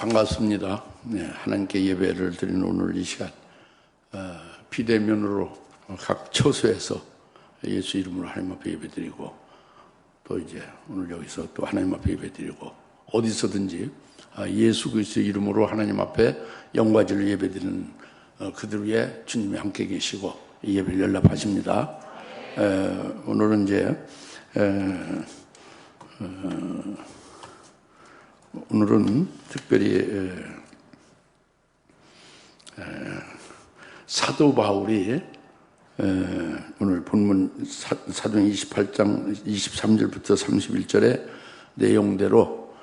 반갑습니다. 네, 하나님께 예배를 드리는 오늘 이 시간 비대면으로 각 처소에서 예수 이름으로 하나님 앞에 예배드리고 또 이제 오늘 여기서 또 하나님 앞에 예배드리고 어디서든지 예수 그리스도의 이름으로 하나님 앞에 영광을 예배드리는 그들 위에 주님이 함께 계시고 이 예배를 연락하십니다. 오늘은 이제 오늘은 특별히 사도 바울이 오늘 본문 사도행 28장 23절부터 31절의 내용대로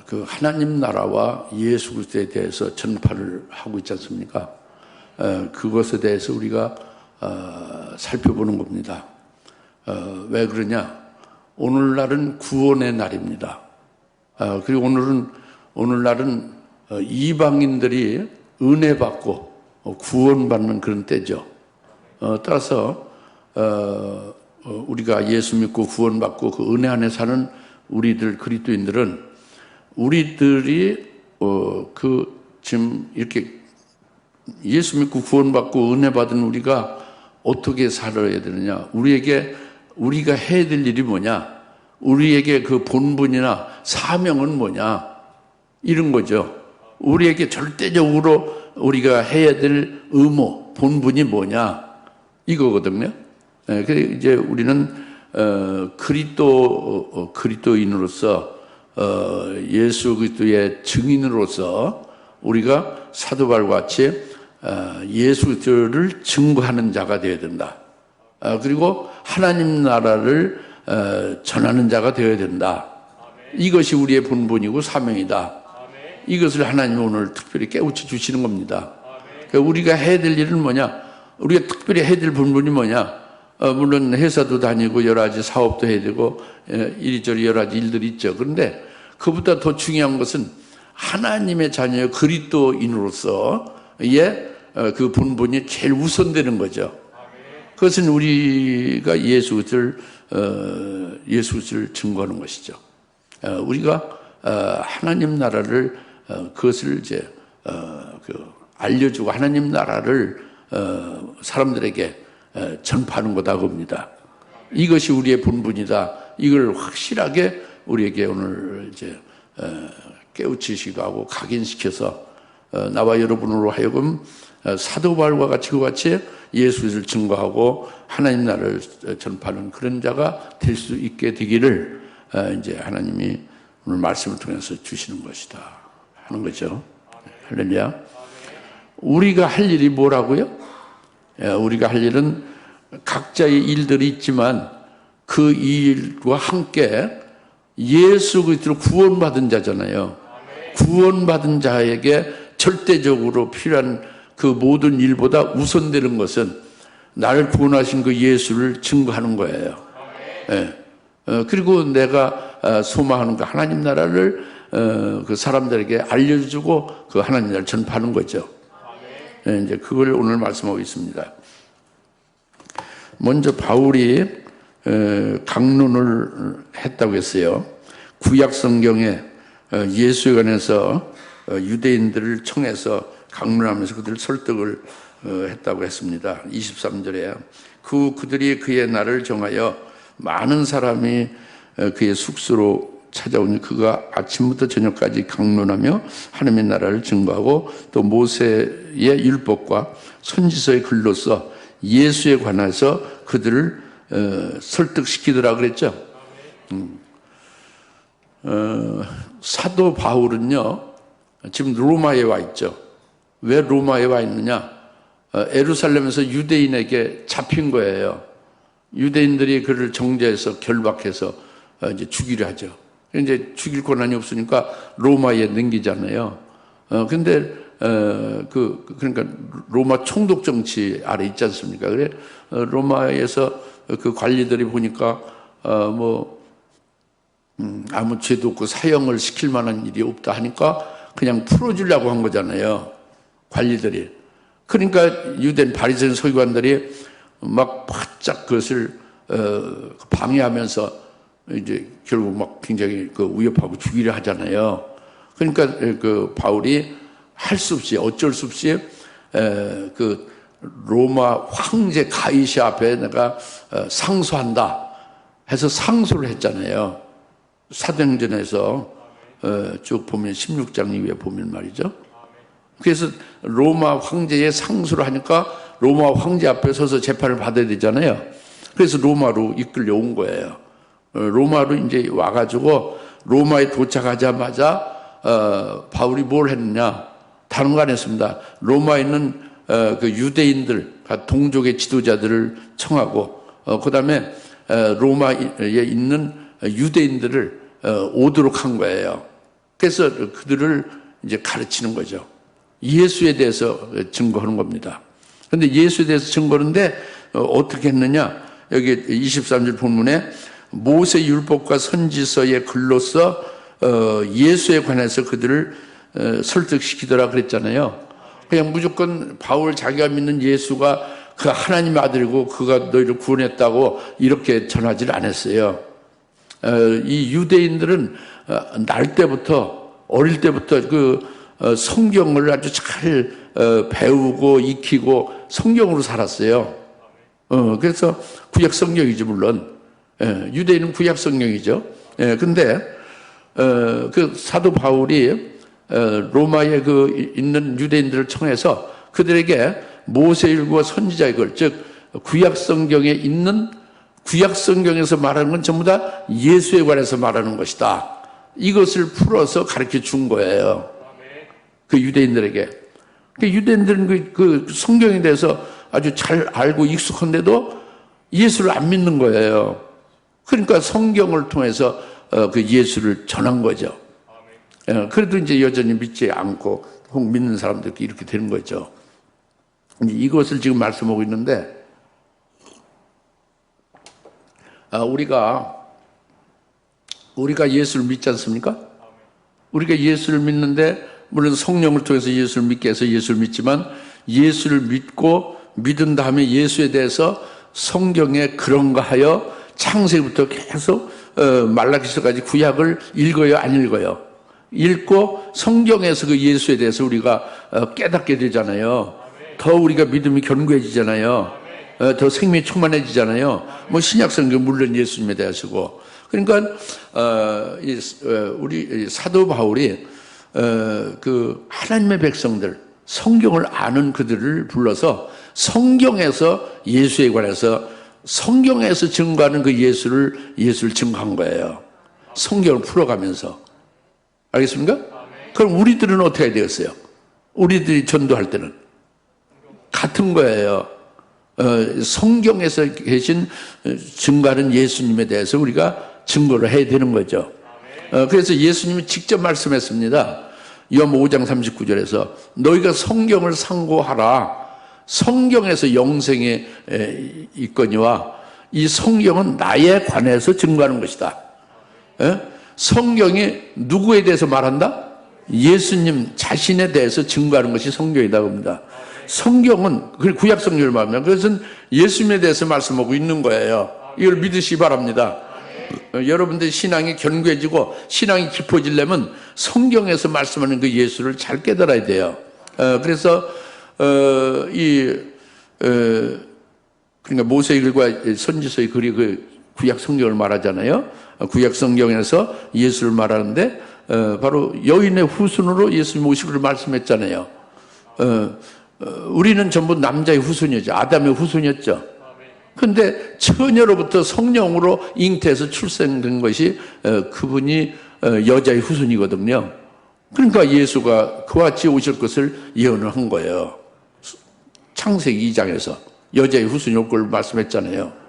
그 하나님 나라와 예수 그리스도에 대해서 전파를 하고 있지 않습니까? 그것에 대해서 우리가 살펴보는 겁니다. 왜 그러냐? 오늘날은 구원의 날입니다. 그리고 오늘날은 이방인들이 은혜 받고 구원받는 그런 때죠. 따라서 우리가 예수 믿고 구원받고 그 은혜 안에 사는 우리들 그리스도인들은 우리들이 지금 이렇게 예수 믿고 구원받고 은혜 받은 우리가 어떻게 살아야 되느냐? 우리가 해야 될 일이 뭐냐? 우리에게 그 본분이나 사명은 뭐냐? 이런 거죠. 우리에게 절대적으로 우리가 해야 될 의무, 본분이 뭐냐? 이거거든요. 그래서 이제 우리는 그리스도인으로서 예수 그리스도의 증인으로서 우리가 사도 바울과 같이 예수 그리스도를 증거하는 자가 되어야 된다. 그리고 하나님 나라를 전하는 자가 되어야 된다. 이것이 우리의 본분이고 사명이다. 이것을 하나님이 오늘 특별히 깨우쳐 주시는 겁니다. 그러니까 우리가 해야 될 일은 뭐냐? 우리가 특별히 해야 될 본분이 뭐냐? 물론 회사도 다니고 여러 가지 사업도 해야 되고 이리저리 여러 가지 일들이 있죠. 그런데 그보다 더 중요한 것은 하나님의 자녀 그리스도인으로서의 그 본분이 제일 우선되는 거죠. 그것은 우리가 예수 그리스도를 증거하는 것이죠. 우리가 하나님 나라를 그것을 이제 알려주고 하나님 나라를 사람들에게 전파하는 거다 겁니다. 이것이 우리의 본분이다. 이걸 확실하게 우리에게 오늘 이제 깨우치시기도 하고 각인시켜서 나와 여러분으로 하여금 사도 바울과 같이 예수를 증거하고 하나님 나라를 전파하는 그런 자가 될 수 있게 되기를 이제 하나님이 오늘 말씀을 통해서 주시는 것이다 하는 거죠. 할렐루야. 우리가 할 일이 뭐라고요? 우리가 할 일은 각자의 일들이 있지만 그 일과 함께 예수 그리스도로 구원받은 자잖아요. 구원받은 자에게 절대적으로 필요한 그 모든 일보다 우선되는 것은 나를 구원하신 그 예수를 증거하는 거예요. 그리고 내가 소망하는 그 하나님 나라를 그 사람들에게 알려주고 그 하나님 나라를 전파하는 거죠. 이제 그걸 오늘 말씀하고 있습니다. 먼저 바울이 강론을 했다고 했어요. 구약 성경에 예수에 관해서 유대인들을 청해서 강론하면서 그들을 설득을 했다고 했습니다. 23절에 그들이 그의 날을 정하여 많은 사람이 그의 숙소로 찾아오니 그가 아침부터 저녁까지 강론하며 하나님의 나라를 증거하고 또 모세의 율법과 선지서의 글로써 예수에 관해서 그들을 설득시키더라 그랬죠. 사도 바울은요 지금 로마에 와 있죠. 왜 로마에 와 있느냐? 예루살렘에서 유대인에게 잡힌 거예요. 유대인들이 그를 정죄해서 결박해서 이제 죽이려 하죠. 이제 죽일 권한이 없으니까 로마에 넘기잖아요. 근데 그러니까 로마 총독 정치 아래 있지 않습니까? 그래 로마에서 그 관리들이 보니까 아무 죄도 없고 사형을 시킬 만한 일이 없다 하니까 그냥 풀어주려고 한 거잖아요. 관리들이. 그러니까 유대인 바리새인 서기관들이 막 바짝 그것을 방해하면서 이제 결국 막 굉장히 위협하고 죽이려 하잖아요. 그러니까 그 바울이 할 수 없이 어쩔 수 없이 그 로마 황제 가이시 앞에 내가 상소한다 해서 상소를 했잖아요. 사도행전에서 쭉 보면 16장 이후에 보면 말이죠. 그래서 로마 황제의 상소를 하니까 로마 황제 앞에 서서 재판을 받아야 되잖아요. 그래서 로마로 이끌려온 거예요. 로마로 이제 와가지고 로마에 도착하자마자 바울이 뭘 했느냐? 다른 거 안 했습니다. 로마에 있는 그 유대인들, 동족의 지도자들을 청하고 그다음에 로마에 있는 유대인들을 오도록 한 거예요. 그래서 그들을 이제 가르치는 거죠. 예수에 대해서 증거하는 겁니다. 그런데 예수에 대해서 증거하는데 어떻게 했느냐? 여기 23절 본문에 모세 율법과 선지서의 글로써 예수에 관해서 그들을 설득시키더라 그랬잖아요. 그냥 무조건 바울 자기가 믿는 예수가 그 하나님의 아들이고 그가 너희를 구원했다고 이렇게 전하지를 않았어요. 이 유대인들은 날 때부터 어릴 때부터 그 성경을 아주 잘 배우고 익히고 성경으로 살았어요. 그래서 구약 성경이죠, 물론. 유대인은 구약 성경이죠. 근데 그 사도 바울이 로마에 그 있는 유대인들을 청해서 그들에게 모세율과 선지자의 글, 즉 구약 성경에 있는 구약 성경에서 말하는 건 전부 다 예수에 관해서 말하는 것이다. 이것을 풀어서 가르쳐 준 거예요. 그 유대인들에게. 그 유대인들은 그 성경에 대해서 아주 잘 알고 익숙한데도 예수를 안 믿는 거예요. 그러니까 성경을 통해서 그 예수를 전한 거죠. 그래도 이제 여전히 믿지 않고 혹 믿는 사람들끼리 이렇게 되는 거죠. 이것을 지금 말씀하고 있는데, 우리가 예수를 믿지 않습니까? 우리가 예수를 믿는데, 물론 성령을 통해서 예수를 믿게 해서 예수를 믿지만, 예수를 믿고 믿은 다음에 예수에 대해서 성경에 그런가 하여 창세기부터 계속 말라기서까지 구약을 읽어요, 안 읽어요? 읽고 성경에서 그 예수에 대해서 우리가 깨닫게 되잖아요. 더 우리가 믿음이 견고해지잖아요. 더 생명이 충만해지잖아요. 뭐 신약 성경 물론 예수님에 대하시고. 그러니까 우리 사도 바울이 그 하나님의 백성들, 성경을 아는 그들을 불러서 성경에서 예수에 관해서 성경에서 증거하는 그 예수를 증거한 거예요. 성경을 풀어가면서. 알겠습니까? 그럼 우리들은 어떻게 해야 되겠어요? 우리들이 전도할 때는 같은 거예요. 성경에서 계신 증거하는 예수님에 대해서 우리가 증거를 해야 되는 거죠. 그래서 예수님이 직접 말씀했습니다. 요한 5장 39절에서 너희가 성경을 상고하라. 성경에서 영생에 있거니와 이 성경은 나에 관해서 증거하는 것이다. 성경이 누구에 대해서 말한다? 예수님 자신에 대해서 증거하는 것이 성경이다 겁니다. 성경은 구약 성경을 말하면 그것은 예수님에 대해서 말씀하고 있는 거예요. 이걸 믿으시기 바랍니다. 여러분들 신앙이 견고해지고 신앙이 깊어지려면 성경에서 말씀하는 그 예수를 잘 깨달아야 돼요. 그래서 그러니까 모세의 글과 선지서의 글이 그 구약 성경을 말하잖아요. 구약 성경에서 예수를 말하는데 바로 여인의 후손으로 예수님 오시기를 말씀했잖아요. 우리는 전부 남자의 후손이었죠. 아담의 후손이었죠. 근데 처녀로부터 성령으로 잉태해서 출생된 것이 그분이 여자의 후손이거든요. 그러니까 예수가 그와 같이 오실 것을 예언을 한 거예요. 창세기 2장에서 여자의 후손이 올 걸 말씀했잖아요.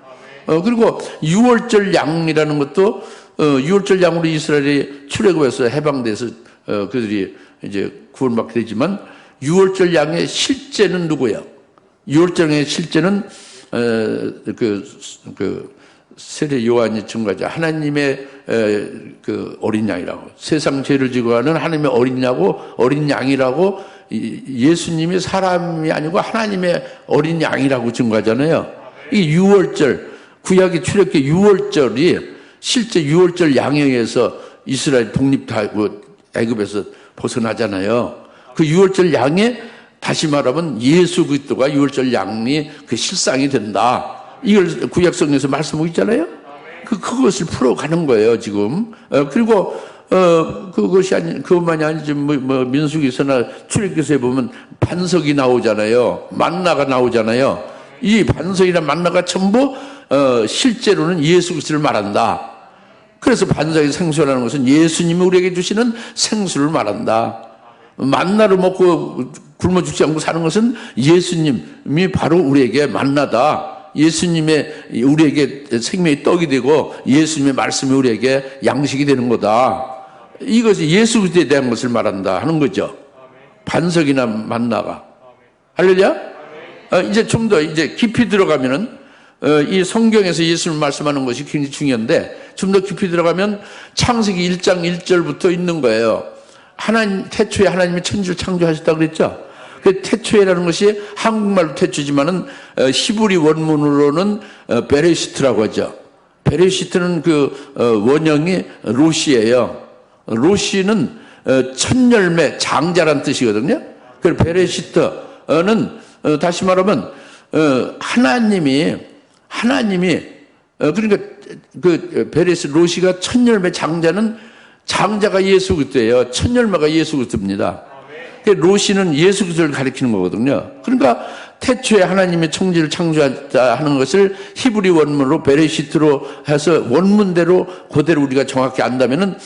그리고 유월절 양이라는 것도 유월절 양으로 이스라엘이 출애굽에서 해방돼서 그들이 이제 구원받게 되지만 유월절 양의 실제는 누구예요? 유월절의 실제는 세례 요한이 증거하자 하나님의 그 어린 양이라고 세상 죄를 지고 하는 하나님의 어린 양이라고 예수님이 사람이 아니고 하나님의 어린 양이라고 증거하잖아요. 이 유월절 구약의 출애굽기 유월절이 실제 유월절 양에 의해서 이스라엘 독립하고 애굽에서 벗어나잖아요. 그 유월절 양에 다시 말하면 예수 그리스도가 유월절 양이 그 실상이 된다. 이걸 구약성경에서 말씀하고 있잖아요. 그것을 풀어가는 거예요, 지금. 그리고, 그것만이 아니지, 민수기서나 출애굽기서에 보면 반석이 나오잖아요. 만나가 나오잖아요. 이 반석이나 만나가 전부, 실제로는 예수 그리스도를 말한다. 그래서 반석의 생수라는 것은 예수님이 우리에게 주시는 생수를 말한다. 만나를 먹고 굶어 죽지 않고 사는 것은 예수님이 바로 우리에게 만나다. 예수님의 우리에게 생명의 떡이 되고 예수님의 말씀이 우리에게 양식이 되는 거다. 이것이 예수 그리스도에 대한 것을 말한다 하는 거죠. 반석이나 만나가. 할렐루야? 이제 좀 더 이제 깊이 들어가면은 이 성경에서 예수님 말씀하는 것이 굉장히 중요한데 좀 더 깊이 들어가면 창세기 1장 1절부터 있는 거예요. 태초에 하나님이 천지를 창조하셨다 그랬죠. 그 태초에라는 것이 한국말로 태초지만은 히브리 원문으로는 베레시트라고 하죠. 베레시트는 그 원형이 로시예요. 로시는 첫 열매 장자란 뜻이거든요. 그 베레시트는 다시 말하면 하나님이 그러니까 그 베레스 로시가 첫 열매 장자가 예수 그리스도예요. 첫 열매가 예수 그리스도입니다. 로시는 예수 그리스도를 가리키는 거거든요. 그러니까 태초에 하나님의 천지를 창조하자 하는 것을 히브리 원문으로 베레시트로 해서 원문대로 그대로 우리가 정확히 안다면은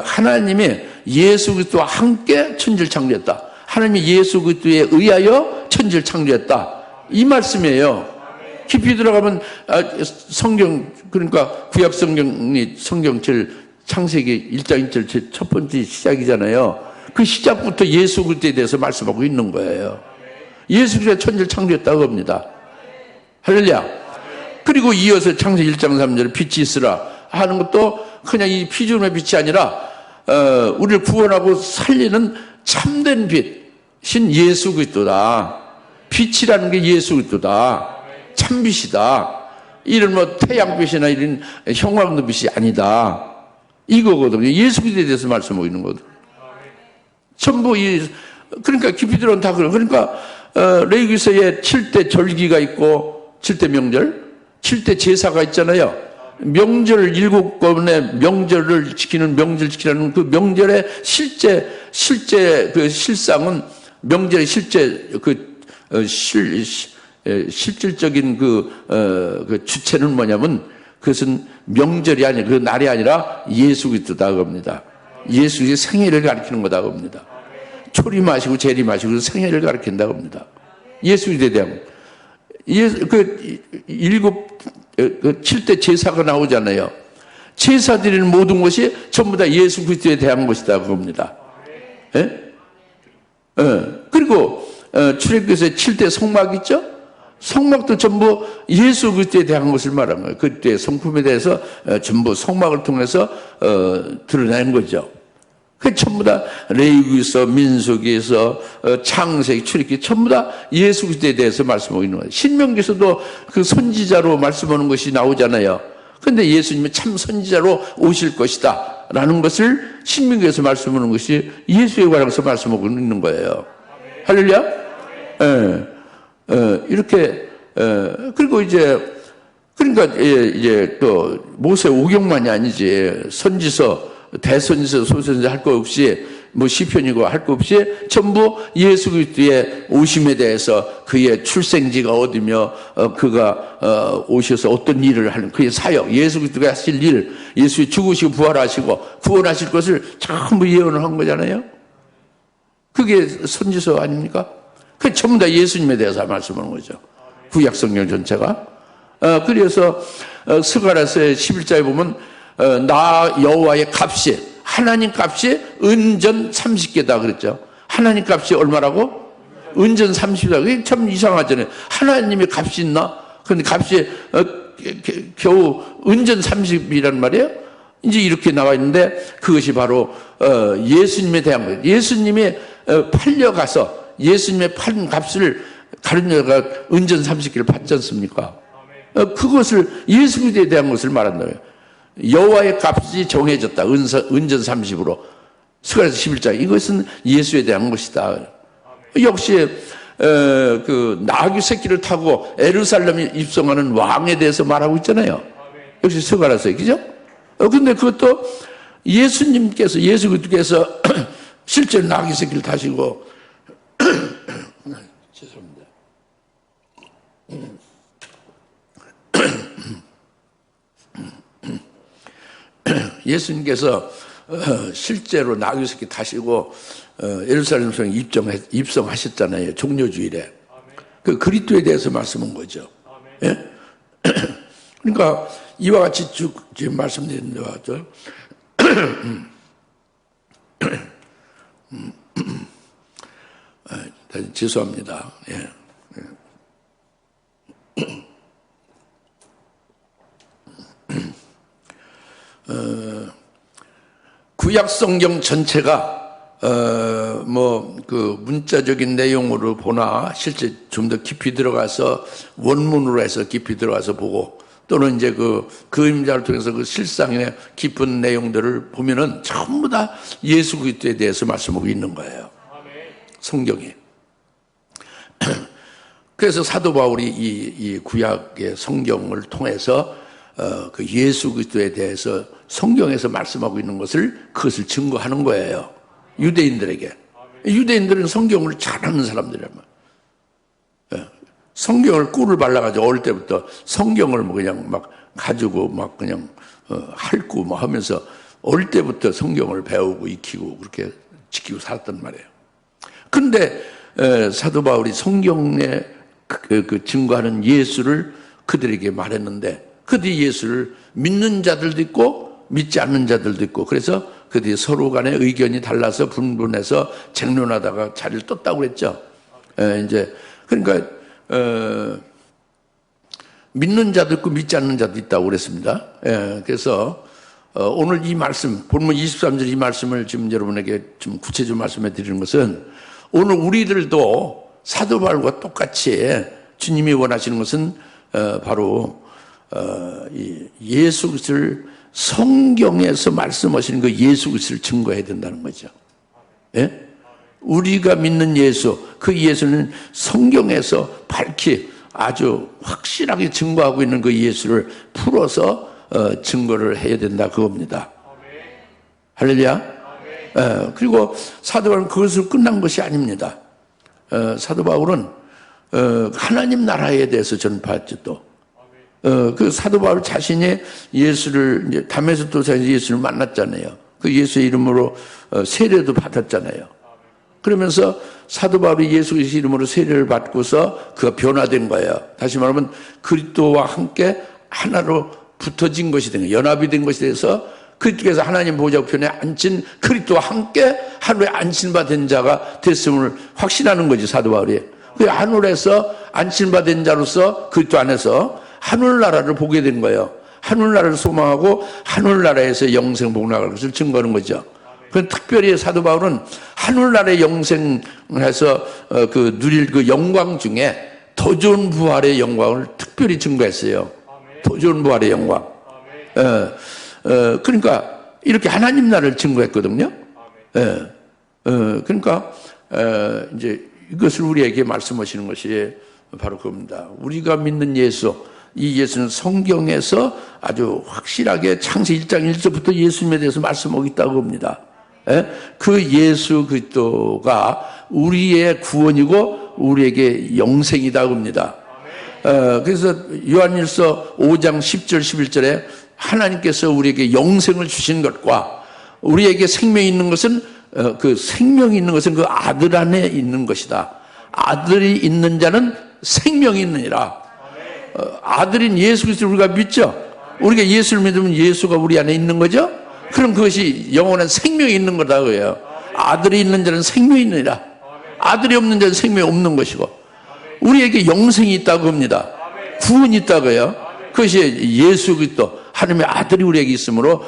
하나님이 예수 그리스도와 함께 천지를 창조했다. 하나님이 예수 그리스도에 의하여 천지를 창조했다. 이 말씀이에요. 깊이 들어가면 성경 그러니까 구약 성경이 성경 창세기 1장 1절 첫 번째 시작이잖아요. 그 시작부터 예수 그리스도에 대해서 말씀하고 있는 거예요. 예수 그리스도가 천지를 창조했다고 합니다. 할렐루야. 그리고 이어서 창세기 1장 3절에 빛이 있으라 하는 것도 그냥 이 피조물의 빛이 아니라 우리를 구원하고 살리는 참된 빛인 예수 그리스도다. 빛이라는 게 예수 그리스도다. 참빛이다. 이런 태양빛이나 이런 형광등 빛이 아니다. 이거거든요. 예수 그리스도에 대해서 말씀하고 있는 거거든요. 전부 그러니까 깊이 들어온 다 그러니까 레위기서에 7대 절기가 있고 7대 명절, 7대 제사가 있잖아요. 명절 7번의 명절을 지키는 명절 지키라는 그 명절의 실제 그 실상은 명절의 실제 실질적인 그 주체는 뭐냐면 그것은 명절이 아니라 그 날이 아니라 예수 그리스도다 그겁니다. 예수의 생애를 가리키는 거다 그겁니다. 초림하시고 재림하시고 생애를 가리킨다 그겁니다. 예수 그리스도에 대한 그 7대 제사가 나오잖아요. 제사 드리는 모든 것이 전부 다 예수 그리스도에 대한 것이다 그겁니다. 예? 그리고 출애굽기서에 7대 성막 있죠? 성막도 전부 예수 그리스도에 대한 것을 말한 거예요. 그때의 성품에 대해서 전부 성막을 통해서 드러낸 거죠. 그 전부 다 레위기서, 민수기에서 창세기, 출애굽기 전부 다 예수 그리스도에 대해서 말씀하고 있는 거예요. 신명기에서도 그 선지자로 말씀하는 것이 나오잖아요. 그런데 예수님이 참 선지자로 오실 것이다 라는 것을 신명기에서 말씀하는 것이 예수에 관해서 말씀하고 있는 거예요. 할렐루야? 이렇게 그리고 그러니까 이제 또 모세 오경만이 아니지 선지서 대선지서 소선지서 할 거 없이 시편이고 할 거 없이 전부 예수 그리스도의 오심에 대해서 그의 출생지가 어디며 그가 오셔서 어떤 일을 하는 그의 사역 예수 그리스도가 하실 일 예수의 죽으시고 부활하시고 구원하실 것을 전부 예언을 한 거잖아요. 그게 선지서 아닙니까? 그 전부 다 예수님에 대해서 말씀하는 거죠. 구약 성경 전체가. 그래서 스가랴서의 11장에 보면 나 여호와의 값이 하나님 값이 은전 30개다 그랬죠. 하나님 값이 얼마라고? 은전 30이다. 그게 참 이상하잖아요. 하나님의 값이 있나? 그런데 값이 겨우 은전 30이란 말이에요. 이제 이렇게 나와 있는데 그것이 바로 예수님에 대한 거예요. 예수님이 팔려가서 예수님의 팔은 값을 다른 여가 은전 30개를 받지 않습니까? 그것을 예수 그리스도에 대한 것을 말한다. 여호와의 값이 정해졌다. 은전 30으로. 스가랴서 11장 이것은 예수에 대한 것이다. 역시 그 나귀 새끼를 타고 예루살렘에 입성하는 왕에 대해서 말하고 있잖아요. 역시 스가랴서에, 그죠? 근데 그것도 예수님께서, 예수 그리스도께서 실제로 나귀 새끼를 타시고 죄송합니다. 예수님께서 실제로 나귀 새끼 타시고 예루살렘 성에 입성하셨잖아요. 종료주일에. 그 그리스도에 대해서 말씀한 거죠. 예? 그러니까 이와 같이 쭉 지금 말씀드린 데와 같죠. 죄송합니다. 예. 구약 성경 전체가 그 문자적인 내용으로 보나 실제 좀 더 깊이 들어가서 원문으로 해서 깊이 들어가서 보고 또는 이제 그 그림자를 통해서 그 실상의 깊은 내용들을 보면은 전부 다 예수 그리스도에 대해서 말씀하고 있는 거예요. 성경이. 그래서 사도 바울이 이 구약의 성경을 통해서 그 예수 그리스도에 대해서 성경에서 말씀하고 있는 그것을 증거하는 거예요. 유대인들에게. 유대인들은 성경을 잘하는 사람들이란 말이에요. 성경을 꿀을 발라가지고 어릴 때부터 성경을 뭐 그냥 막 가지고 막 그냥 핥고 막 하면서 어릴 때부터 성경을 배우고 익히고 그렇게 지키고 살았단 말이에요. 근데 사도 바울이 성경에 그 증거하는 예수를 그들에게 말했는데 그들이 예수를 믿는 자들도 있고 믿지 않는 자들도 있고 그래서 그들이 서로 간에 의견이 달라서 분분해서 쟁론하다가 자리를 떴다고 그랬죠. 이제 그러니까 믿는 자도 있고 믿지 않는 자도 있다고 그랬습니다. 그래서 오늘 이 말씀 본문 23절 이 말씀을 지금 여러분에게 좀 구체적으로 말씀해 드리는 것은 오늘 우리들도 사도 바울과 똑같이 주님이 원하시는 것은 바로 이 예수 그리스도를 성경에서 말씀하시는 그 예수 그리스도를 증거해야 된다는 거죠. 예? 우리가 믿는 예수, 그 예수는 성경에서 밝히 아주 확실하게 증거하고 있는 그 예수를 풀어서 증거를 해야 된다 그겁니다. 할렐루야. 그리고 사도 바울은 그것으로 끝난 것이 아닙니다. 사도 바울은 하나님 나라에 대해서 전파했죠 또. 그 사도 바울 자신이 예수를 이제 담에서 또 예수를 만났잖아요. 그 예수의 이름으로 세례도 받았잖아요. 그러면서 사도 바울이 예수 그리스도의 이름으로 세례를 받고서 그가 변화된 거예요. 다시 말하면 그리스도와 함께 하나로 붙어진 것이 된 거예요. 연합이 된 것이 돼서 그리스도께서 하나님 보좌 우편에 앉힌 그리스도와 함께 하늘에 앉힌받은 자가 됐음을 확신하는 거지 사도 바울이. 그 하늘에서 앉힌받은 자로서 그리스도 안에서 하늘나라를 보게 된 거예요. 하늘나라를 소망하고 하늘나라에서 영생 복락할 것을 증거하는 거죠. 그 특별히 사도 바울은 하늘나라의 영생해서 그 누릴 그 영광 중에 더 좋은 부활의 영광을 특별히 증거했어요. 더 좋은 부활의 영광. 그러니까 이렇게 하나님 나라를 증거했거든요. 그러니까 이제 이것을 우리에게 말씀하시는 것이 바로 그겁니다. 우리가 믿는 예수, 이 예수는 성경에서 아주 확실하게 창세기 1장 1절부터 예수님에 대해서 말씀하고 있다고 봅니다. 그 예수 그리스도가 우리의 구원이고 우리에게 영생이다 봅니다. 그래서 요한일서 5장 10절 11절에 하나님께서 우리에게 영생을 주신 것과 우리에게 생명이 있는 것은 그 생명이 있는 것은 그 아들 안에 있는 것이다. 아들이 있는 자는 생명이 있느니라. 아들인 예수 그리스도를 우리가 믿죠. 우리가 예수를 믿으면 예수가 우리 안에 있는 거죠. 그럼 그것이 영원한 생명이 있는 거다 그래요. 아들이 있는 자는 생명이 있느니라. 아들이 없는 자는 생명이 없는 것이고 우리에게 영생이 있다고 합니다. 구원이 있다고 해요. 그것이 예수 그리스도 하나님의 아들이 우리에게 있으므로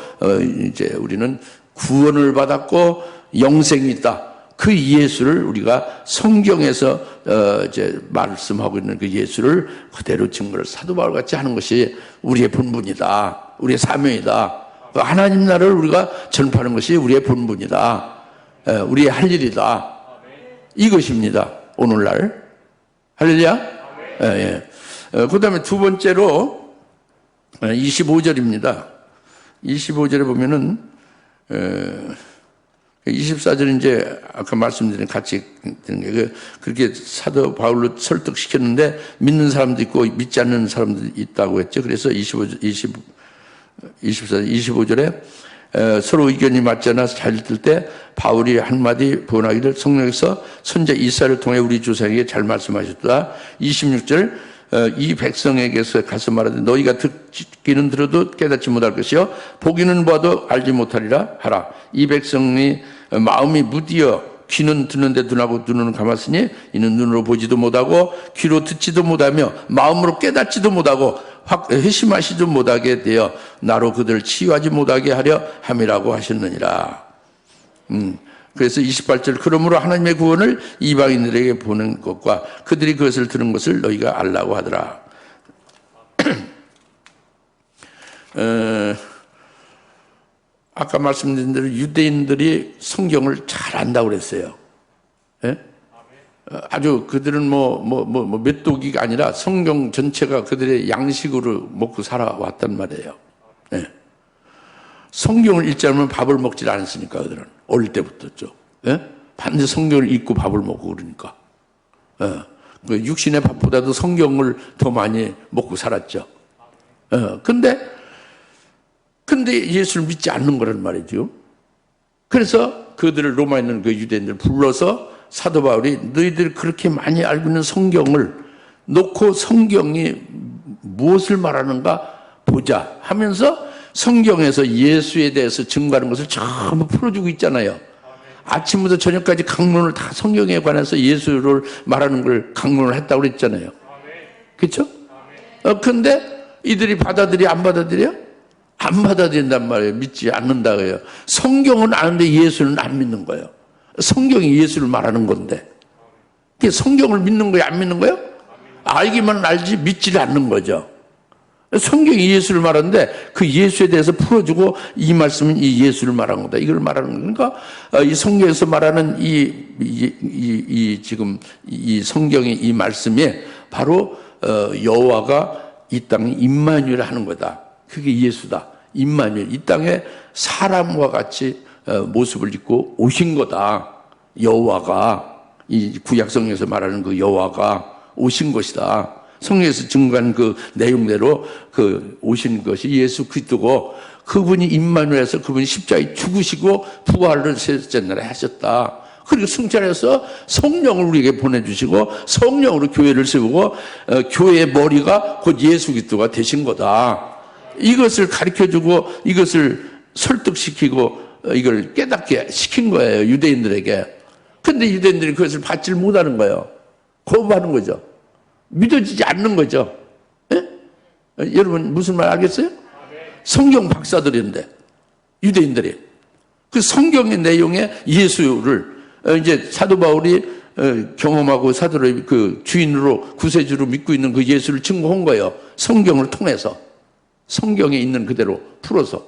이제 우리는 구원을 받았고 영생이 있다. 그 예수를 우리가 성경에서 이제 말씀하고 있는 그 예수를 그대로 증거를 사도 바울 같이 하는 것이 우리의 본분이다. 우리의 사명이다. 하나님 나라를 우리가 전파하는 것이 우리의 본분이다. 우리의 할 일이다. 이것입니다. 오늘날. 할렐루야. 그 다음에 두 번째로 25절입니다. 25절에 보면은 24절 이제 아까 말씀드린 같이 드는 게 그렇게 사도 바울로 설득시켰는데 믿는 사람도 있고 믿지 않는 사람도 있다고 했죠. 그래서 25절에 서로 의견이 맞지 않아서 잘 들 때 바울이 한마디 부언하기를 성령에서 선자 이사야를 통해 우리 조상에게 잘 말씀하셨다. 26절 이 백성에게서 가서 말하되 너희가 듣기는 들어도 깨닫지 못할 것이요 보기는 봐도 알지 못하리라 하라. 이 백성이 마음이 무디어 귀는 듣는데 눈하고 눈은 감았으니 이는 눈으로 보지도 못하고 귀로 듣지도 못하며 마음으로 깨닫지도 못하고 회심하시지도 못하게 되어 나로 그들을 치유하지 못하게 하려 함이라고 하셨느니라. 그래서 28절 그러므로 하나님의 구원을 이방인들에게 보는 것과 그들이 그것을 들은 것을 너희가 알라고 하더라. 아까 말씀드린 대로 유대인들이 성경을 잘 안다고 그랬어요. 예? 아주 그들은 메뚜기가 아니라 성경 전체가 그들의 양식으로 먹고 살아왔단 말이에요. 예. 성경을 읽지 않으면 밥을 먹질 않았으니까 그들은 어릴 때부터죠. 예? 반드시 성경을 읽고 밥을 먹고 그러니까. 예. 그 육신의 밥보다도 성경을 더 많이 먹고 살았죠. 예. 근데 예수를 믿지 않는 거란 말이죠. 그래서 그들을 로마에 있는 그 유대인들을 불러서 사도 바울이 너희들 그렇게 많이 알고 있는 성경을 놓고 성경이 무엇을 말하는가 보자 하면서 성경에서 예수에 대해서 증거하는 것을 전부 풀어주고 있잖아요. 아침부터 저녁까지 강론을 다 성경에 관해서 예수를 말하는 걸 강론을 했다고 그랬잖아요. 그렇죠? 근데 이들이 받아들여 안 받아들여? 안 받아들인단 말이에요. 믿지 않는다 그래요. 성경은 아는데 예수는 안 믿는 거예요. 성경이 예수를 말하는 건데. 성경을 믿는 거예요? 안 믿는 거예요? 알기만 알지 믿지를 않는 거죠. 성경이 예수를 말하는데 그 예수에 대해서 풀어주고 이 말씀은 이 예수를 말하는 거다. 이걸 말하는 거니까 이 성경에서 말하는 지금 이 성경의 이 말씀이 바로 여호와가 이 땅에 임마누엘 하는 거다. 그게 예수다. 임마누엘. 이 땅에 사람과 같이 모습을 입고 오신 거다. 여호와가 이 구약성경에서 말하는 그 여호와가 오신 것이다. 성경에서 증거한 그 내용대로 그 오신 것이 예수 그리스도고 그분이 임마누엘에서 그분이 십자가에 죽으시고 부활을 셋째 날에 하셨다. 그리고 승천해서 성령을 우리에게 보내주시고 성령으로 교회를 세우고 교회의 머리가 곧 예수 그리스도가 되신 거다. 이것을 가르쳐주고 이것을 설득시키고 이걸 깨닫게 시킨 거예요. 유대인들에게. 근데 유대인들이 그것을 받지 못하는 거예요. 거부하는 거죠. 믿어지지 않는 거죠. 예? 여러분 무슨 말 알겠어요? 성경 박사들인데 유대인들이 그 성경의 내용에 예수를 이제 사도 바울이 경험하고 사도를 그 주인으로 구세주로 믿고 있는 그 예수를 증거한 거예요. 성경을 통해서 성경에 있는 그대로 풀어서.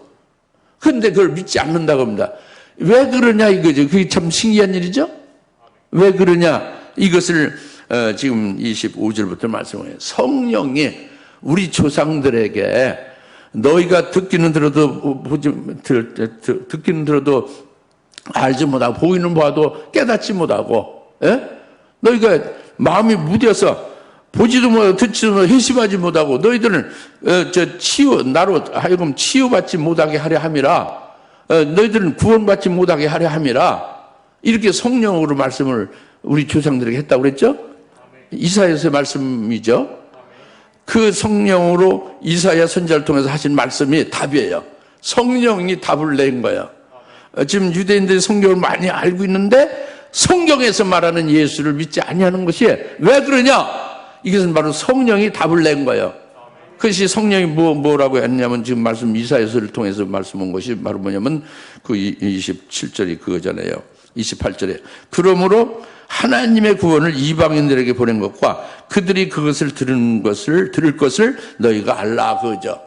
그런데 그걸 믿지 않는다고 합니다. 왜 그러냐 이거죠. 그게 참 신기한 일이죠. 왜 그러냐 이것을 지금 25절부터 말씀해요. 성령이 우리 조상들에게 너희가 듣기는 들어도 듣기는 들어도 알지 못하고 보이는 봐도 깨닫지 못하고 너희가 마음이 무뎌서 보지도 못하고 듣지도 못하고 회심하지 못하고 너희들은 나로 하여금 치유받지 못하게 하려 함이라 너희들은 구원받지 못하게 하려 함이라 이렇게 성령으로 말씀을 우리 조상들에게 했다고 그랬죠? 이사야서의 말씀이죠. 그 성령으로 이사야 선지자를 통해서 하신 말씀이 답이에요. 성령이 답을 낸 거예요. 지금 유대인들이 성경을 많이 알고 있는데 성경에서 말하는 예수를 믿지 아니하는 것이 왜 그러냐? 이것은 바로 성령이 답을 낸 거예요. 그것이 성령이 뭐라고 했냐면 지금 말씀 이사야서를 통해서 말씀한 것이 바로 뭐냐면 그 27절이 그거잖아요. 28절에 그러므로 하나님의 구원을 이방인들에게 보낸 것과 그들이 그것을 들을 것을 너희가 알라 그거죠.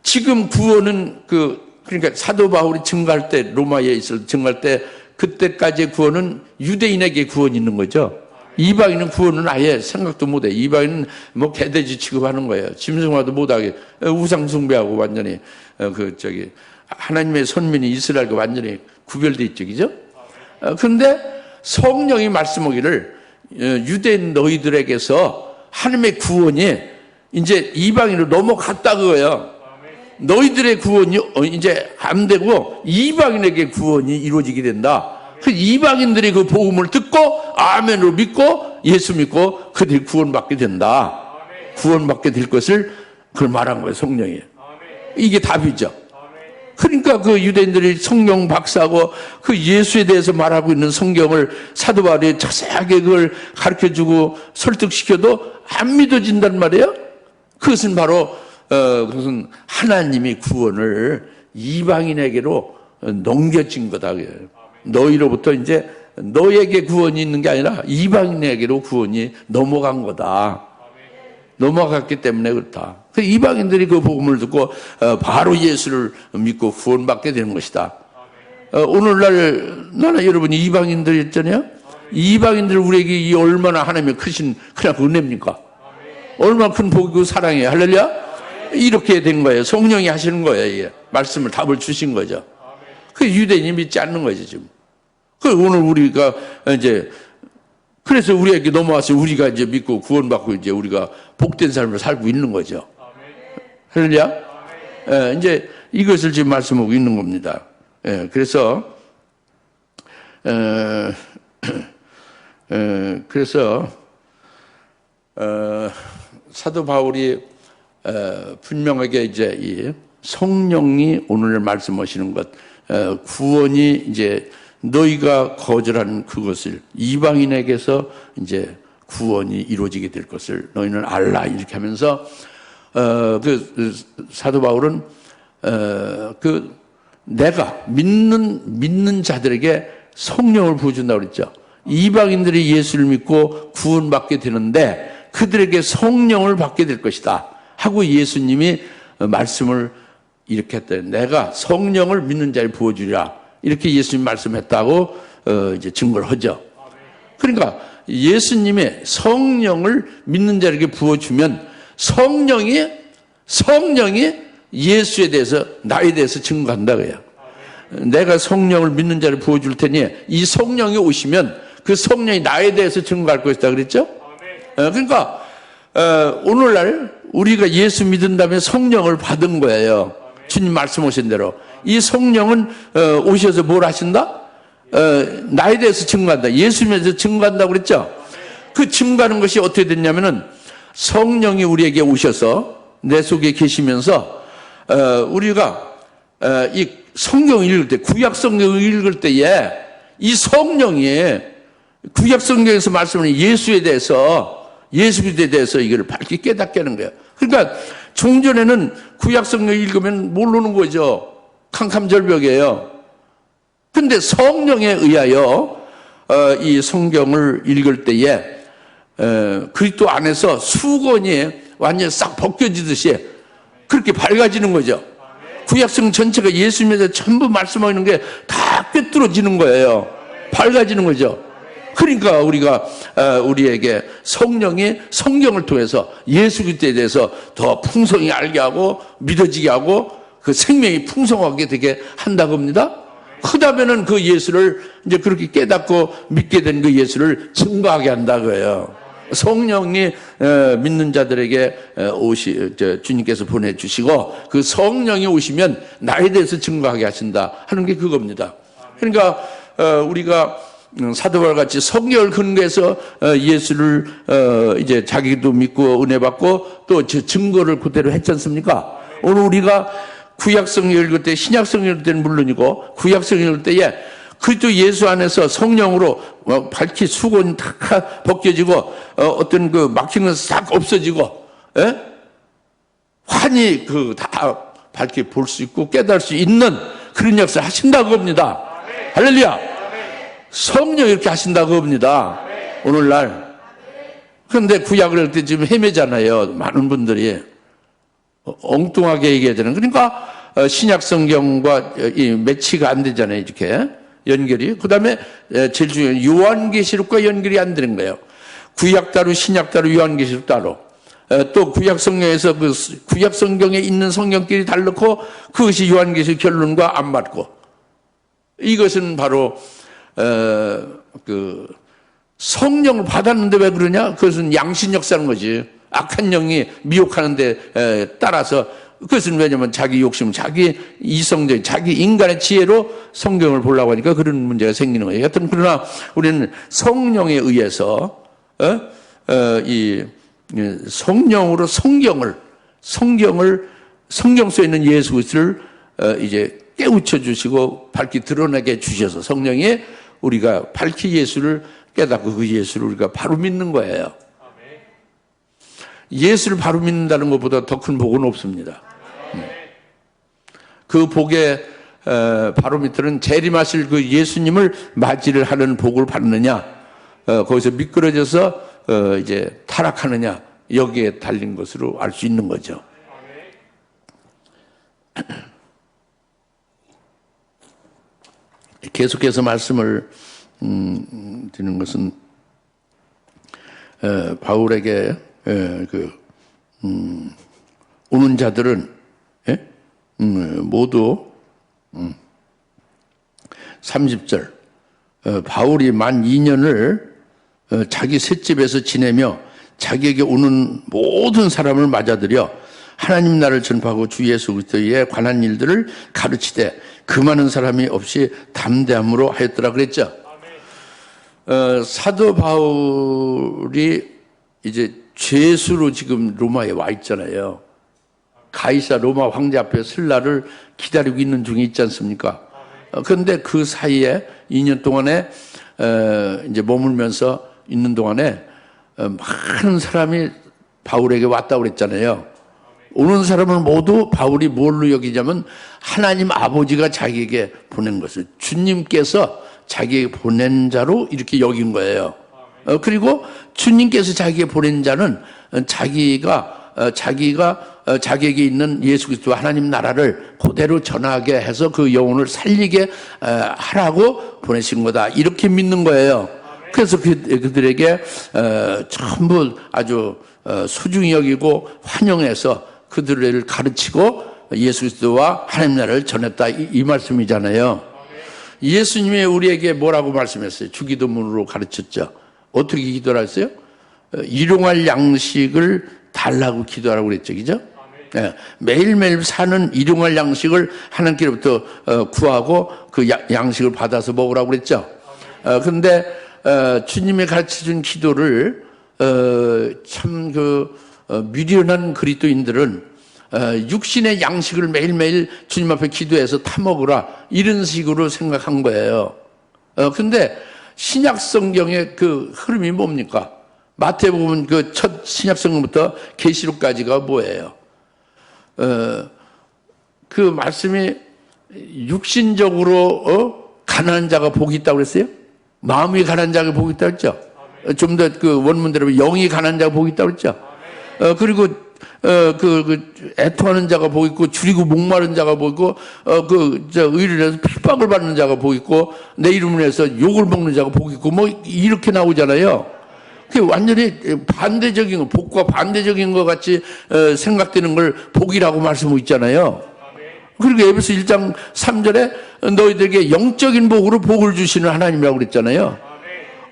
지금 구원은 그러니까 사도 바울이 증거할 때 로마에 있을 증거할 때 그때까지의 구원은 유대인에게 구원이 있는 거죠. 이방인은 구원은 아예 생각도 못해. 이방인은 뭐 개돼지 취급하는 거예요. 짐승화도 못하게 우상 숭배하고 완전히 하나님의 선민이 이스라엘과 완전히 구별돼 있죠, 그죠? 그런데 성령이 말씀하기를 유대인 너희들에게서 하나님의 구원이 이제 이방인으로 넘어갔다 그거예요. 너희들의 구원이 이제 안 되고 이방인에게 구원이 이루어지게 된다. 그 이방인들이 그 복음을 듣고 아멘으로 믿고 예수 믿고 그들이 구원받게 된다. 구원받게 될 것을 그걸 말한 거예요, 성령이. 이게 답이죠. 그러니까 그 유대인들이 성경 박사하고 그 예수에 대해서 말하고 있는 성경을 사도 바울이 자세하게 그걸 가르쳐주고 설득시켜도 안 믿어진단 말이에요. 그것은 바로 그것은 하나님이 구원을 이방인에게로 넘겨진 거다. 너희로부터 이제 너에게 구원이 있는 게 아니라 이방인에게로 구원이 넘어간 거다. 넘어갔기 때문에 그렇다. 그 이방인들이 그 복음을 듣고 바로 예수를 믿고 구원받게 되는 것이다. 오늘날 나는 여러분이 이방인들 있잖아요. 이방인들 우리에게 이 얼마나 하나님의 크신 그냥 은혜입니까? 얼마나 큰 복이고 사랑이에요. 할렐루야. 이렇게 된 거예요. 성령이 하시는 거예요. 이게. 말씀을 답을 주신 거죠. 그 유대인이 믿지 않는 거죠, 지금. 그 오늘 우리가 이제 그래서 우리에게 넘어와서 우리가 이제 믿고 구원받고 이제 우리가 복된 삶을 살고 있는 거죠. 할렐루야. 이제 이것을 지금 말씀하고 있는 겁니다. 그래서 사도 바울이 분명하게 이제 이 성령이 오늘 말씀하시는 것, 구원이 이제 너희가 거절하는 그것을 이방인에게서 이제 구원이 이루어지게 될 것을 너희는 알라 이렇게 하면서 사도 바울은 내가 믿는 자들에게 성령을 부어준다고 그랬죠. 이방인들이 예수를 믿고 구원받게 되는데 그들에게 성령을 받게 될 것이다 하고 예수님이 말씀을 이렇게 했다. 내가 성령을 믿는 자에 부어주리라. 이렇게 예수님 말씀했다고 이제 증거를 하죠. 그러니까 예수님의 성령을 믿는 자에게 부어주면 성령이 예수에 대해서 나에 대해서 증거한다 그래요. 내가 성령을 믿는 자를 부어줄 테니 이 성령이 오시면 그 성령이 나에 대해서 증거할 것이다 그랬죠. 그러니까 오늘날 우리가 예수 믿은 다음에 성령을 받은 거예요. 주님 말씀하신 대로 이 성령은 오셔서 뭘 하신다? 나에 대해서 증거한다. 예수님에 대해서 증거한다고 그랬죠. 그 증거하는 것이 어떻게 됐냐면은 성령이 우리에게 오셔서 내 속에 계시면서 우리가 이 성경을 읽을 때, 구약 성경을 읽을 때에 이 성령이 구약 성경에서 말씀하는 예수에 대해서, 예수 그리스도에 대해서 이걸 밝게 깨닫게 하는 거예요. 그러니까 종전에는 구약 성경을 읽으면 모르는 거죠. 캄캄절벽이에요. 근데 성령에 의하여 이 성경을 읽을 때에 그리스도 안에서 수건이 완전히 싹 벗겨지듯이 그렇게 밝아지는 거죠. 구약성 전체가 예수님에 전부 말씀하는 게 다 꿰뚫어지는 거예요. 밝아지는 거죠. 그러니까 우리가 우리에게 성령이 성경을 통해서 예수 그리스도에 대해서 더 풍성히 알게 하고 믿어지게 하고 그 생명이 풍성하게 되게 한다고 합니다. 그다음에는 그 예수를 이제 그렇게 깨닫고 믿게 된 그 예수를 증거하게 한다고요. 성령이 믿는 자들에게 주님께서 보내주시고 그 성령이 오시면 나에 대해서 증거하게 하신다 하는 게 그겁니다. 그러니까 우리가 사도 바울 같이 성경을 근거해서 예수를 이제 자기도 믿고 은혜 받고 또 증거를 그대로 했지 않습니까? 오늘 우리가 구약 성경 읽을 때, 신약 성경 읽을 때는 물론이고 구약 성경 읽을 때에 그리스도 예수 안에서 성령으로 밝히 수건이 탁 벗겨지고 어떤 그 막힌 것이 싹 없어지고 환히 그 다 밝게 볼 수 있고 깨달을 수 있는 그런 역사를 하신다고 합니다. 할렐루야. 성령 이렇게 하신다고 합니다. 오늘날. 그런데 구약을 할 때 지금 헤매잖아요. 많은 분들이 엉뚱하게 얘기하잖아요. 그러니까 신약 성경과 이 매치가 안 되잖아요. 이렇게 연결이. 그 다음에 제일 중요한 요한계시록과 연결이 안 되는 거예요. 구약 따로 신약 따로 요한계시록 따로. 또 구약 성경에서 그 구약 성경에 있는 성경끼리 달놓고 그것이 요한계시록 결론과 안 맞고. 이것은 바로 그 성령을 받았는데 왜 그러냐? 그것은 양심 역사는 거지. 악한 영이 미혹하는데 따라서 그것은 왜냐면 자기 욕심, 자기 이성적, 자기 인간의 지혜로 성경을 보려고 하니까 그런 문제가 생기는 거예요. 하여튼 그러나 우리는 성령에 의해서 이 성령으로 성경 속에 있는 예수 그리스도를 이제 깨우쳐 주시고 밝히 드러나게 해 주셔서 성령이 우리가 밝히 예수를 깨닫고 그 예수를 우리가 바로 믿는 거예요. 예수를 바로 믿는다는 것보다 더 큰 복은 없습니다. 그 복의 바로 밑에는 재림하실 그 예수님을 맞이를 하는 복을 받느냐, 거기서 미끄러져서 이제 타락하느냐, 여기에 달린 것으로 알 수 있는 거죠. 계속해서 말씀을 드리는 것은 바울에게 오는 자들은 모두 30절 바울이 만 2년을 자기 셋집에서 지내며 자기에게 오는 모든 사람을 맞아들여 하나님 나라를 전파하고 주 예수 그리스도에 관한 일들을 가르치되 그 많은 사람이 없이 담대함으로 하였더라 그랬죠. 사도 바울이 이제 죄수로 지금 로마에 와 있잖아요. 가이사 로마 황제 앞에 설 날을 기다리고 있는 중에 있지 않습니까? 그런데 그 사이에 2년 동안에 이제 머물면서 있는 동안에 많은 사람이 바울에게 왔다고 그랬잖아요. 오는 사람을 모두 바울이 뭘로 여기냐면 하나님 아버지가 자기에게 보낸 것을 주님께서 자기에게 보낸 자로 이렇게 여긴 거예요. 그리고 주님께서 자기에게 보낸 자는 자기가 자기에게 있는 예수 그리스도 하나님 나라를 그대로 전하게 해서 그 영혼을 살리게 하라고 보내신 거다. 이렇게 믿는 거예요. 그래서 그들에게 전부 아주 소중히 여기고 환영해서 그들을 가르치고 예수 그리스도와 하나님 나라를 전했다. 이 말씀이잖아요. 예수님이 우리에게 뭐라고 말씀했어요? 주기도문으로 가르쳤죠. 어떻게 기도를 했어요? 일용할 양식을 달라고 기도하라고 그랬죠. 그죠? 네. 매일매일 사는 일용할 양식을 하나님께로부터 구하고 그 양식을 받아서 먹으라고 그랬죠. 그런데 주님이 가르쳐준 기도를 참 미련한 그리스도인들은 육신의 양식을 매일매일 주님 앞에 기도해서 타먹으라 이런 식으로 생각한 거예요. 근데 신약 성경의 그 흐름이 뭡니까? 마태복음 그 첫 신약 성경부터 계시록까지가 뭐예요? 그 말씀이 육신적으로 가난한 자가 복이 있다고 그랬어요? 마음이 가난한 자가 복이 있다고 했죠? 좀 더 그 원문대로 영이 가난한 자가 복이 있다고 했죠? 그리고 애통하는 자가 복이 있고 줄이고 목마른 자가 복이 있고 의를 해서 핍박을 받는 자가 복이 있고 내 이름을 해서 욕을 먹는 자가 복이 있고 뭐 이렇게 나오잖아요. 그게 완전히 반대적인 거, 복과 반대적인 것 같이 생각되는 걸 복이라고 말씀하고 있잖아요. 그리고 에베소 1장 3절에 너희들에게 영적인 복으로 복을 주시는 하나님이라고 그랬잖아요.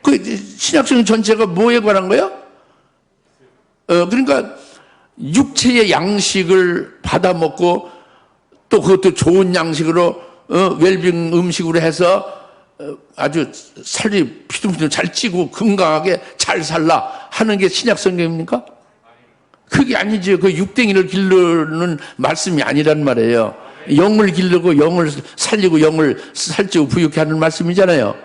그 신약성경 전체가 뭐에 관한 거예요? 그러니까 육체의 양식을 받아 먹고 또 그것도 좋은 양식으로 웰빙 음식으로 해서 아주 살이 피둥피둥 잘 찌고 건강하게 잘 살라 하는 게 신약 성경입니까? 그게 아니죠. 그 육댕이를 기르는 말씀이 아니란 말이에요. 영을 기르고 영을 살리고 영을 살찌고 부유케 하는 말씀이잖아요.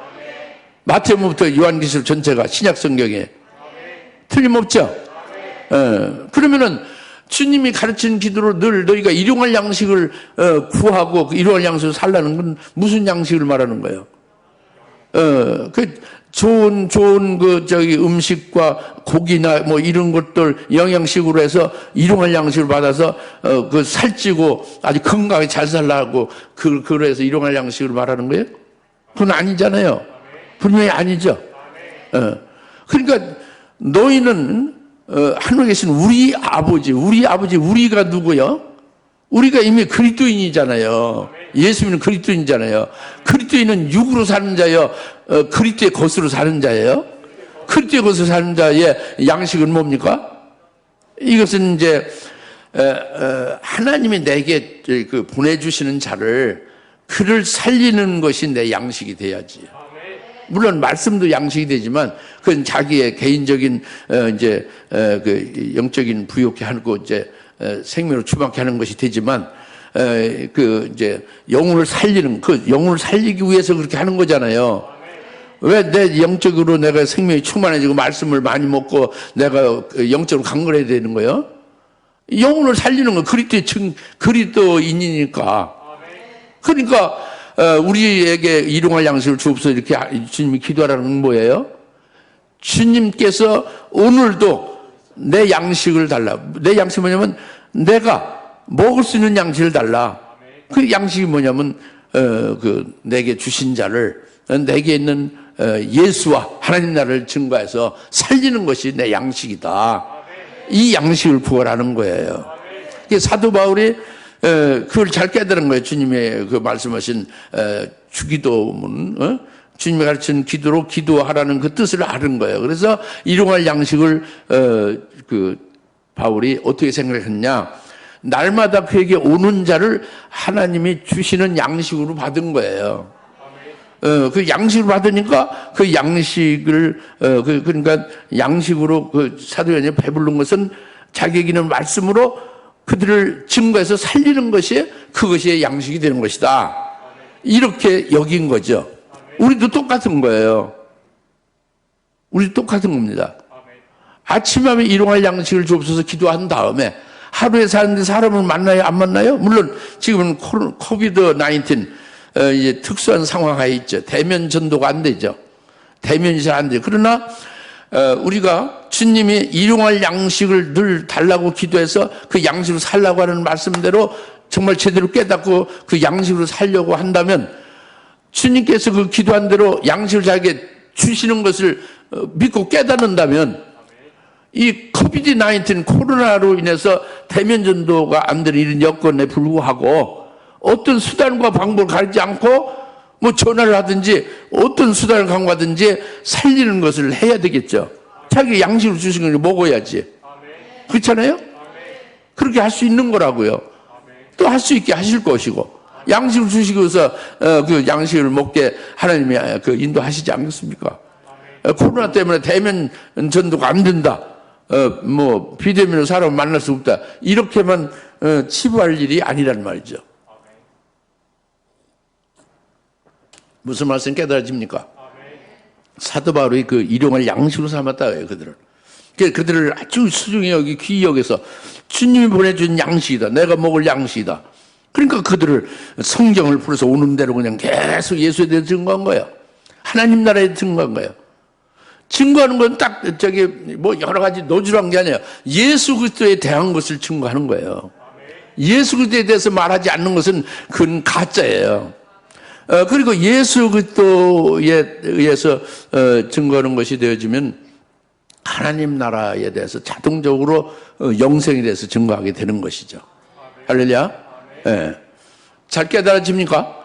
마태복음부터 요한계시록 전체가 신약 성경에 틀림없죠. 그러면은 주님이 가르친 기도로 늘 너희가 일용할 양식을 구하고 그 일용할 양식을 살라는 건 무슨 양식을 말하는 거예요? 좋은 음식과 고기나 뭐 이런 것들 영양식으로 해서 일용할 양식을 받아서 그 살찌고 아주 건강하게 잘 살라고 그래서 일용할 양식을 말하는 거예요? 그건 아니잖아요. 분명히 아니죠. 그러니까 너희는 하늘에 계신 우리 아버지, 우리가 누구요? 우리가 이미 그리스도인이잖아요. 예수님은 그리스도인이잖아요. 그리스도인은 육으로 사는 자요, 그리스도의 것으로 사는 자예요. 그리스도의 것으로 사는 자의 양식은 뭡니까? 이것은 이제 하나님이 내게 보내주시는 자를 그를 살리는 것이 내 양식이 돼야지. 물론 말씀도 양식이 되지만 그건 자기의 개인적인 이제 그 영적인 부욕해 하고 이제 생명을 추방케 하는 것이 되지만 그 이제 영혼을 살리는 그 영혼을 살리기 위해서 그렇게 하는 거잖아요. 왜 내 영적으로 내가 생명이 충만해지고 말씀을 많이 먹고 내가 영적으로 강건해야 되는 거예요? 영혼을 살리는 거 그리스도인이니까. 그러니까 우리에게 일용할 양식을 주옵소서 이렇게 주님이 기도하라는 건 뭐예요? 주님께서 오늘도 내 양식을 달라. 내 양식이 뭐냐면 내가 먹을 수 있는 양식을 달라. 그 양식이 뭐냐면 내게 주신 자를 내게 있는 예수와 하나님 나라를 증거해서 살리는 것이 내 양식이다. 이 양식을 구하라는 거예요. 사도 바울이 그걸 잘 깨달은 거예요. 주님의 그 말씀하신 주기도문, 주님이 가르친 기도로 기도하라는 그 뜻을 아는 거예요. 그래서 일용할 양식을 그 바울이 어떻게 생각했냐? 날마다 그에게 오는 자를 하나님이 주시는 양식으로 받은 거예요. 그 양식을 받으니까 그 양식을 그러니까 양식으로 그 사도연이 배부른 것은 자기에게는 말씀으로 그들을 증거해서 살리는 것이 그것이 양식이 되는 것이다. 이렇게 여긴 거죠. 우리도 똑같은 거예요. 우리도 똑같은 겁니다. 아침에 일용할 양식을 주옵소서 기도한 다음에 하루에 사는데 사람을 만나요? 안 만나요? 물론 지금은 코비드-19 이제 특수한 상황하에 있죠. 대면 전도가 안 되죠. 대면이 잘 안 돼요. 그러나 우리가 주님이 일용할 양식을 늘 달라고 기도해서 그 양식으로 살라고 하는 말씀대로 정말 제대로 깨닫고 그 양식으로 살려고 한다면 주님께서 그 기도한 대로 양식을 자기에게 주시는 것을 믿고 깨닫는다면 이 코비드-19 코로나로 인해서 대면 전도가 안 되는 이런 여건에 불구하고 어떤 수단과 방법을 가리지 않고 뭐 전화를 하든지 어떤 수단을 강구하든지 살리는 것을 해야 되겠죠. 자기 양식을 주신 걸 먹어야지. 그렇잖아요? 그렇게 할 수 있는 거라고요. 또 할 수 있게 하실 것이고 양식을 주시고서 그 양식을 먹게 하나님이 그 인도하시지 않겠습니까? 코로나 때문에 대면 전도가 안 된다. 뭐 비대면으로 사람을 만날 수 없다. 이렇게만 치부할 일이 아니란 말이죠. 무슨 말씀 깨달아집니까? 사도 바울이 그 일용할 양식으로 삼았다고요, 그들을. 그들을 아주 소중히 여기 귀히 여겨서 주님이 보내준 양식이다. 내가 먹을 양식이다. 그러니까 그들을 성경을 풀어서 오는 대로 그냥 계속 예수에 대해서 증거한 거예요. 하나님 나라에 대해서 증거한 거예요. 증거하는 건 딱 뭐 여러 가지 노출한 게 아니에요. 예수 그리스도에 대한 것을 증거하는 거예요. 예수 그리스도에 대해서 말하지 않는 것은 그건 가짜예요. 그리고 예수 그리스도에 의해서 증거하는 것이 되어지면 하나님 나라에 대해서 자동적으로 영생에 대해서 증거하게 되는 것이죠. 할렐루야. 네. 잘 깨달아집니까?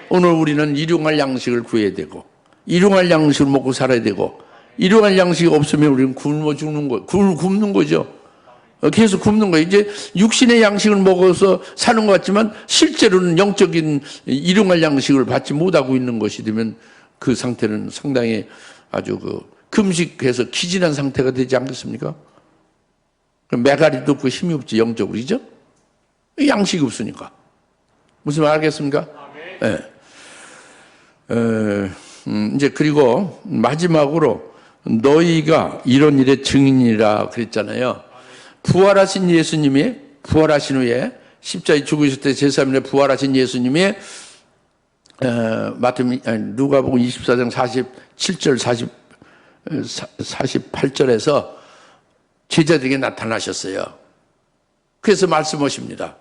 오늘 우리는 일용할 양식을 구해야 되고 일용할 양식을 먹고 살아야 되고 일용할 양식이 없으면 우리는 굶어 죽는 거, 굶는 거죠. 계속 굶는 거예요. 이제 육신의 양식을 먹어서 사는 것 같지만 실제로는 영적인 일용할 양식을 받지 못하고 있는 것이 되면 그 상태는 상당히 아주 금식해서 기진한 상태가 되지 않겠습니까? 메가리도 없고 힘이 없지, 영적으로. 그죠? 양식이 없으니까. 무슨 말 알겠습니까? 네. 이제 그리고 마지막으로 너희가 이런 일의 증인이라 그랬잖아요. 부활하신 예수님이 부활하신 후에 십자가에 죽으실 때 제3일에 부활하신 예수님이 누가복음 24장 47절 48절에서 제자들에게 나타나셨어요. 그래서 말씀하십니다.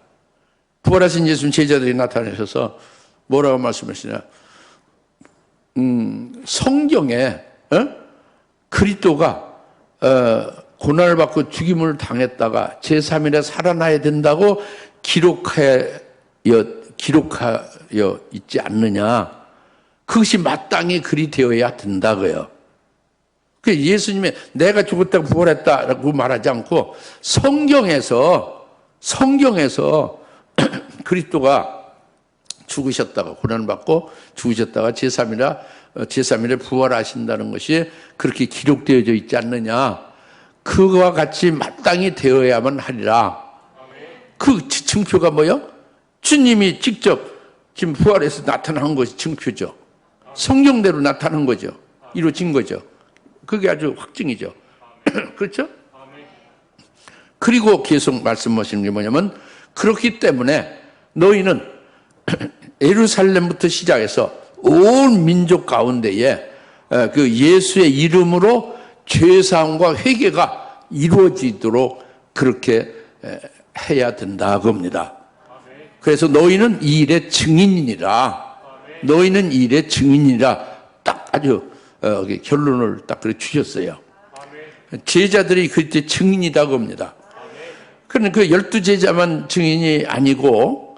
부활하신 예수님 제자들에게 나타나셔서 뭐라고 말씀하시냐? 성경에 그리스도가 고난을 받고 죽임을 당했다가 제3일에 살아나야 된다고 기록하여 있지 않느냐. 그것이 마땅히 그리 되어야 된다고요. 그 예수님이 내가 죽었다고 부활했다라고 말하지 않고 성경에서 그리스도가 죽으셨다가 고난을 받고 죽으셨다가 제3일에 부활하신다는 것이 그렇게 기록되어져 있지 않느냐. 그와 같이 마땅히 되어야만 하리라. 그 증표가 뭐요? 주님이 직접 지금 부활해서 나타난 것이 증표죠. 성경대로 나타난 거죠. 이루어진 거죠. 그게 아주 확증이죠. 그렇죠? 그리고 계속 말씀하시는 게 뭐냐면 그렇기 때문에 너희는 예루살렘부터 시작해서 온 민족 가운데에 그 예수의 이름으로 죄사함과 회개가 이루어지도록 그렇게 해야 된다 겁니다. 그래서 너희는 이 일의 증인이니라. 너희는 이 일의 증인이라. 딱 아주 결론을 딱 그래 주셨어요. 제자들이 그때 증인이다 겁니다. 그러니까 그 12제자만 증인이 아니고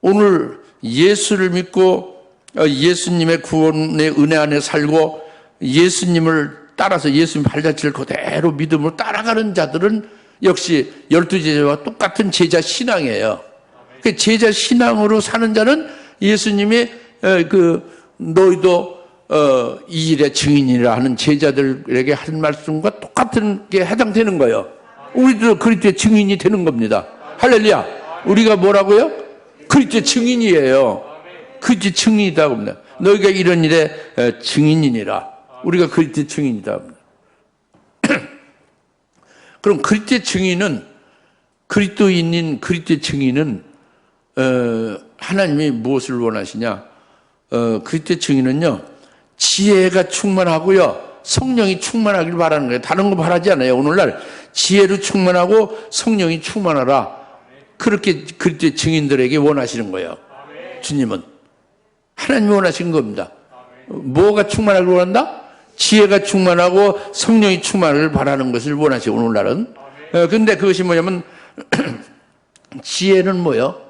오늘 예수를 믿고 예수님의 구원의 은혜 안에 살고 예수님을 따라서 예수님 발자취를 그대로 믿음으로 따라가는 자들은 역시 12제자와 똑같은 제자 신앙이에요. 그 제자 신앙으로 사는 자는 예수님이 너희도 이 일의 증인이라 하는 제자들에게 한 말씀과 똑같은 게 해당되는 거예요. 우리도 그리스도의 증인이 되는 겁니다. 할렐루야. 우리가 뭐라고요? 그리스도의 증인이에요. 그리스도의 증인이다 겁니다. 너희가 이런 일의 증인이니라. 우리가 그리스도의 증인이다. 그럼 그리스도의 증인은 그리스도인인 그리스도의 증인은 하나님이 무엇을 원하시냐? 그리스도의 증인은요 지혜가 충만하고요 성령이 충만하길 바라는 거예요. 다른 거 바라지 않아요. 오늘날 지혜로 충만하고 성령이 충만하라. 그렇게 그리스도의 증인들에게 원하시는 거예요. 주님은 하나님이 원하시는 겁니다. 뭐가 충만하길 원한다? 지혜가 충만하고 성령이 충만하길 바라는 것을 원하시고 오늘날은. 근데 그것이 뭐냐면 지혜는 뭐예요?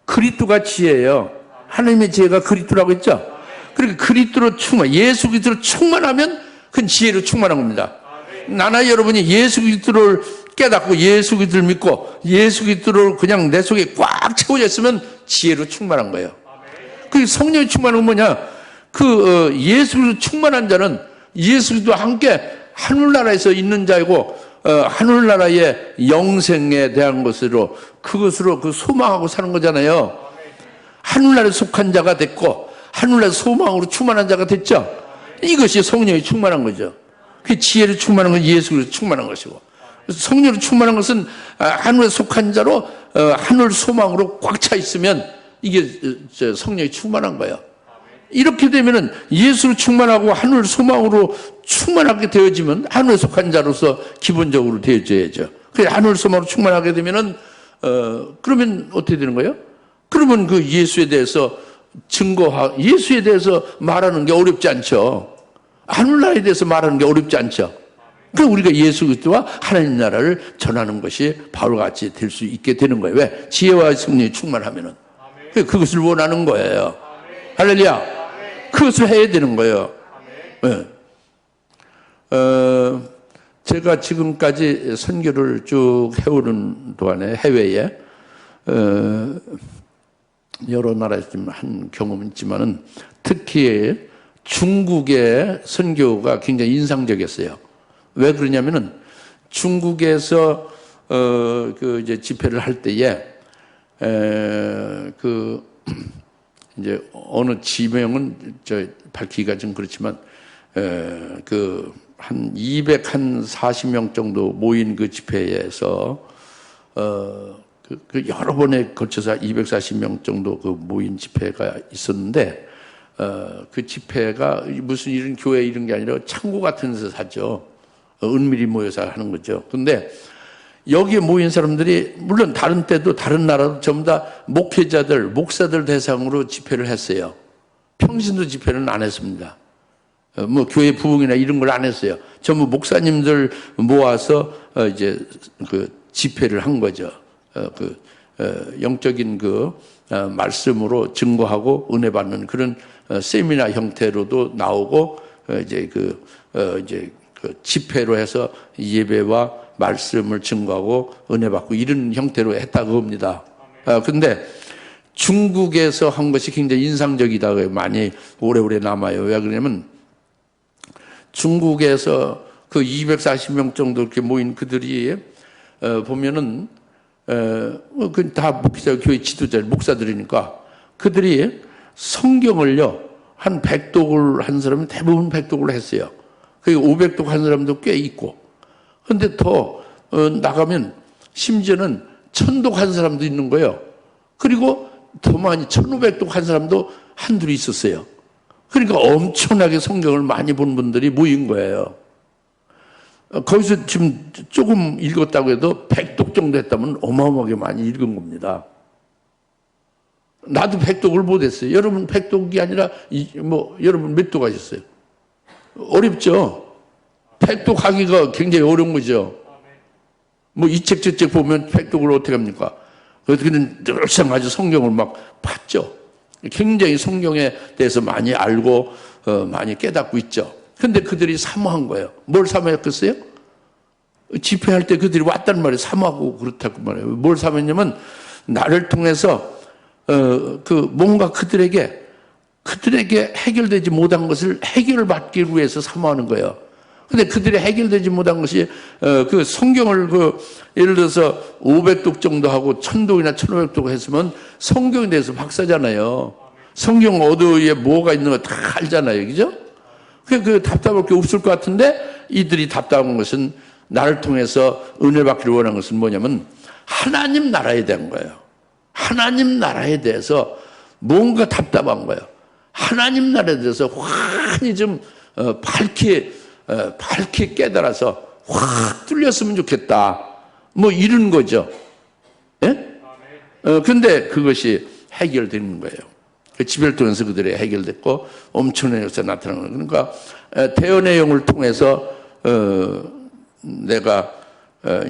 그리스도가 지혜예요. 하나님의 지혜가 그리스도라고 했죠. 그러니까 그리스도로 예수 그리스도로 충만하면 그건 지혜로 충만한 겁니다. 나나 여러분이 예수 그리스도를 깨닫고 예수 그리스도를 믿고 예수 그리스도를 그냥 내 속에 꽉 채워져 있으면 지혜로 충만한 거예요. 그 성령이 충만한 건 뭐냐? 예수 그리스도 충만한 자는 예수 그리스도와 함께 하늘나라에서 있는 자이고 하늘나라의 영생에 대한 것으로 그것으로 소망하고 사는 거잖아요. 하늘나라에 속한 자가 됐고 하늘나라 소망으로 충만한 자가 됐죠. 이것이 성령이 충만한 거죠. 그 지혜로 충만한 건 예수 그리스도 충만한 것이고 성령으로 충만한 것은 하늘에 속한 자로 하늘 소망으로 꽉 차 있으면 이게 성령이 충만한 거예요. 이렇게 되면은 예수로 충만하고 하늘 소망으로 충만하게 되어지면 하늘에 속한 자로서 기본적으로 되어져야죠. 그래서 하늘 소망으로 충만하게 되면은 그러면 어떻게 되는 거예요? 그러면 그 예수에 대해서 예수에 대해서 말하는 게 어렵지 않죠. 하늘나라에 대해서 말하는 게 어렵지 않죠. 그래서 우리가 예수 그리스도와 하나님 나라를 전하는 것이 바울과 같이 될 수 있게 되는 거예요. 왜? 지혜와 성령이 충만하면은. 그것을 원하는 거예요. 할렐루야. 그것을 해야 되는 거예요. 네. 제가 지금까지 선교를 쭉 해오는 동안에 해외에 여러 나라에서 한 경험은 있지만은 특히 중국의 선교가 굉장히 인상적이었어요. 왜 그러냐면은 중국에서 이제 집회를 할 때에 이제 어느 지명은 밝히기가 좀 그렇지만 한 240명 정도 모인 그 집회에서 여러 번에 걸쳐서 240명 정도 그 모인 집회가 있었는데 그 집회가 무슨 이런 교회 이런 게 아니라 창고 같은 데서 하죠. 은밀히 모여서 하는 거죠. 근데 여기에 모인 사람들이 물론 다른 때도 다른 나라도 전부 다 목회자들, 목사들 대상으로 집회를 했어요. 평신도 집회는 안 했습니다. 뭐 교회 부흥이나 이런 걸 안 했어요. 전부 목사님들 모아서 이제 그 집회를 한 거죠. 영적인 말씀으로 증거하고 은혜 받는 그런 세미나 형태로도 나오고 이제 그 집회로 해서 예배와 말씀을 증거하고 은혜 받고 이런 형태로 했다고 합니다. 근데 중국에서 한 것이 굉장히 인상적이다. 많이 오래오래 남아요. 왜 그러냐면 중국에서 그 240명 정도 이렇게 모인 그들이 보면은 다 교회 지도자 목사들이니까 그들이 성경을요 한 100독을 한 사람은 대부분 100독을 했어요. 그리고 500독 한 사람도 꽤 있고. 근데 더 나가면 심지어는 1000독 한 사람도 있는 거예요. 그리고 더 많이 1500독 한 사람도 한둘이 있었어요. 그러니까 엄청나게 성경을 많이 본 분들이 모인 거예요. 거기서 지금 조금 읽었다고 해도 100독 정도 했다면 어마어마하게 많이 읽은 겁니다. 나도 100독을 못했어요. 여러분 100독이 아니라 여러분 몇 독 하셨어요? 어렵죠? 100독 하기가 굉장히 어려운 거죠. 이 책 저 책 보면 100독을 어떻게 합니까? 그들은 늘상 아주 성경을 막 봤죠. 굉장히 성경에 대해서 많이 알고 많이 깨닫고 있죠. 근데 그들이 사모한 거예요. 뭘 사모했겠어요? 집회할 때 그들이 왔다는 말이 사모하고 그렇다고 말해요. 뭘 사모했냐면 나를 통해서 뭔가 그들에게 해결되지 못한 것을 해결받기 위해서 사모하는 거예요. 근데 그들이 해결되지 못한 것이 그 성경을 예를 들어서 500독 정도 하고 1000독이나 1500독 했으면 성경에 대해서 박사잖아요. 성경 어디에 뭐가 있는 거 다 알잖아요. 그죠? 그 답답할 게 없을 것 같은데 이들이 답답한 것은 나를 통해서 은혜 받기를 원하는 것은 뭐냐면 하나님 나라에 대한 거예요. 하나님 나라에 대해서 뭔가 답답한 거예요. 하나님 나라에 대해서 환히 좀 밝게 깨달아서 확 뚫렸으면 좋겠다. 이런 거죠. 예? 근데 그것이 해결되는 거예요. 그 집회를 통해서 그들이 해결됐고 엄청난 역사 나타나는 거예요. 그러니까 대언의 영을 통해서 내가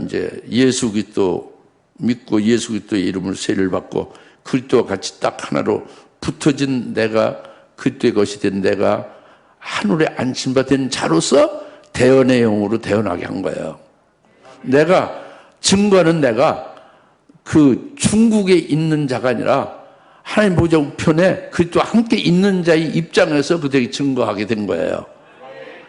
이제 예수 그리스도 믿고 예수 그리스도의 이름을 세례를 받고 그리스도와 같이 딱 하나로 붙어진 내가 그리스도의 것이 된 내가 하늘에 안심받은 자로서 대언의 영으로 대언하게 한 거예요. 내가 증거하는 내가 그 중국에 있는 자가 아니라 하나님 보좌 우편에 그리스도와 함께 있는 자의 입장에서 그들이 증거하게 된 거예요.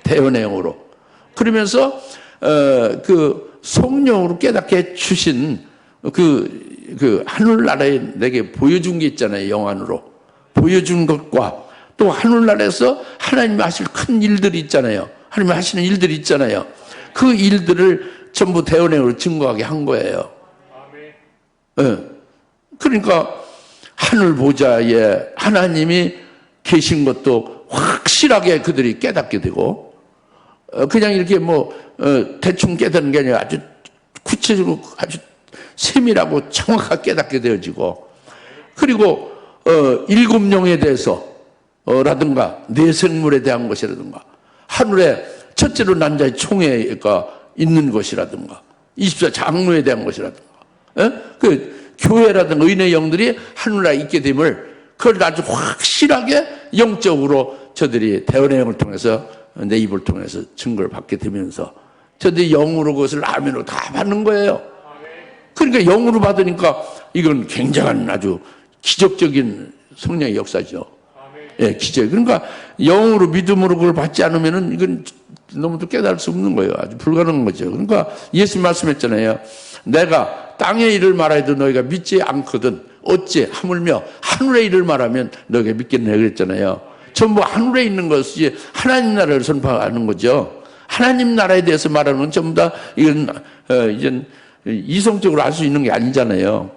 대언의 영으로. 그러면서 그 성령으로 깨닫게 주신 그 하늘나라에 내게 보여준 게 있잖아요. 영안으로 보여준 것과 또 하늘나라에서 하나님이 하실 큰 일들이 있잖아요. 하나님이 하시는 일들이 있잖아요. 그 일들을 전부 대언의 영으로 증거하게 한 거예요. 그러니까 하늘 보좌에 하나님이 계신 것도 확실하게 그들이 깨닫게 되고 그냥 이렇게 대충 깨닫는 게 아니라 아주 구체적으로 아주 세밀하고 정확하게 깨닫게 되어지고 그리고 일곱 영에 대해서 라든가 내생물에 대한 것이라든가 하늘에 첫째로 난 자의 총회가 있는 것이라든가 24 장로에 대한 것이라든가 그 교회라든가 의인의 영들이 하늘나라에 있게 됨을 그걸 아주 확실하게 영적으로 저들이 대언의 영을 통해서 내 입을 통해서 증거를 받게 되면서 저들이 영으로 그것을 아멘으로 다 받는 거예요. 그러니까 영으로 받으니까 이건 굉장한 아주 기적적인 성령의 역사죠. 예, 기적. 그러니까 영으로 믿음으로 그걸 받지 않으면은 이건 너무도 깨달을 수 없는 거예요. 아주 불가능한 거죠. 그러니까 예수 말씀했잖아요. 내가 땅의 일을 말해도 너희가 믿지 않거든. 어찌 하물며 하늘의 일을 말하면 너희가 믿겠네 그랬잖아요. 전부 하늘에 있는 것이 하나님 나라를 선포하는 거죠. 하나님 나라에 대해서 말하는 건 전부 다 이건 이제 이성적으로 알 수 있는 게 아니잖아요.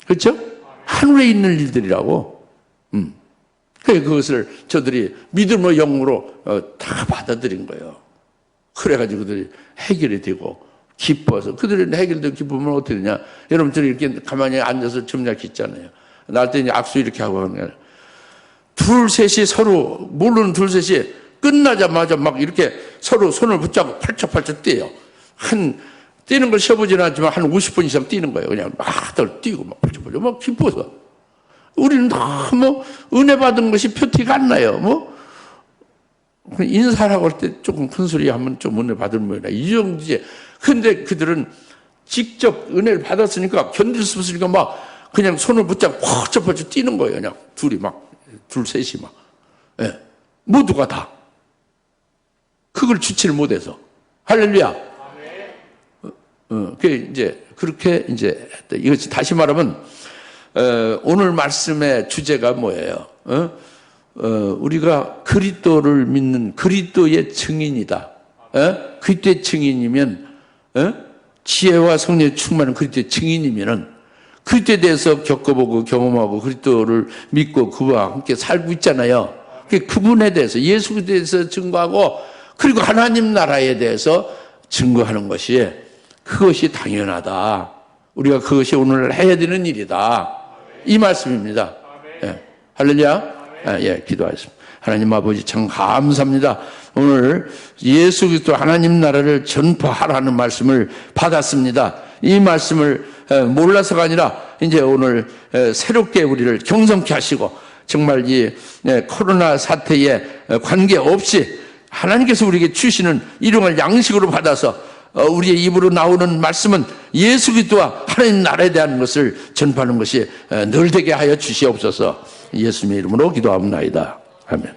그렇죠? 하늘에 있는 일들이라고. 그것을 저들이 믿음의 영으로 다 받아들인 거예요. 그래가지고 그들이 해결이 되고 기뻐서 그들이 해결되고 기쁘면 어떻게 되냐? 여러분들이 이렇게 가만히 앉아서 점략 있잖아요. 날 때 이제 악수 이렇게 하고 하는 게 둘 셋이 서로 모르는 둘 셋이 끝나자마자 막 이렇게 서로 손을 붙잡고 팔짝팔짝 뛰어요. 뛰는 걸 쉬어보지는 않지만 한 50분 이상 뛰는 거예요. 그냥 막 뛰고 막 팔짝팔짝 막 기뻐서. 우리는 너무 은혜 받은 것이 표티가 안 나요. 인사라고 할 때 조금 큰 소리 하면 좀 은혜 받은 모양이다. 이 정도지. 근데 그들은 직접 은혜를 받았으니까 견딜 수 없으니까 막 그냥 손을 붙잡고 펄쩍펄쩍 뛰는 거예요. 그냥 둘 셋이 막. 예. 모두가 다. 그걸 주체를 못해서. 할렐루야. 그렇게 했다. 이것이 다시 말하면, 오늘 말씀의 주제가 뭐예요? 우리가 그리스도를 믿는 그리스도의 증인이다. 그리스도의 증인이면, 지혜와 성령에 충만한 그리스도의 증인이면은, 그리스도에 대해서 겪어보고 경험하고 그리스도를 믿고 그와 함께 살고 있잖아요. 그분에 대해서, 예수 그리스도에 대해서 증거하고, 그리고 하나님 나라에 대해서 증거하는 것이, 그것이 당연하다. 우리가 그것이 오늘 해야 되는 일이다. 이 말씀입니다. 예. 할렐루야. 예, 기도하겠습니다. 하나님 아버지 참 감사합니다. 오늘 예수 그리스도 하나님 나라를 전파하라는 말씀을 받았습니다. 이 말씀을 몰라서가 아니라 이제 오늘 새롭게 우리를 경성케 하시고 정말 이 코로나 사태에 관계없이 하나님께서 우리에게 주시는 일용할 양식으로 받아서 우리의 입으로 나오는 말씀은 예수 그리스도와 하나님 나라에 대한 것을 전파하는 것이 늘 되게 하여 주시옵소서. 예수님의 이름으로 기도합니다. 아멘.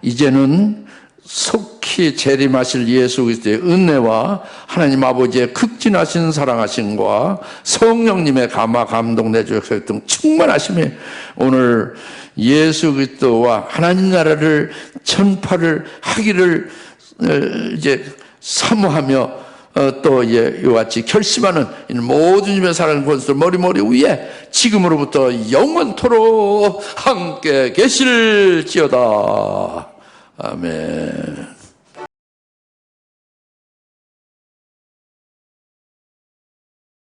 이제는 속히 재림하실 예수 그리스도의 은혜와 하나님 아버지의 극진하신 사랑하심과 성령님의 감화 감동 내주역 등 충만하심에 오늘 예수 그리스도와 하나님 나라를 전파를 하기를 이제 사모하며 또 이와 같이 결심하는 모든 주의 사랑하는 권수들 머리 위에 지금으로부터 영원토록 함께 계실지어다. 아멘.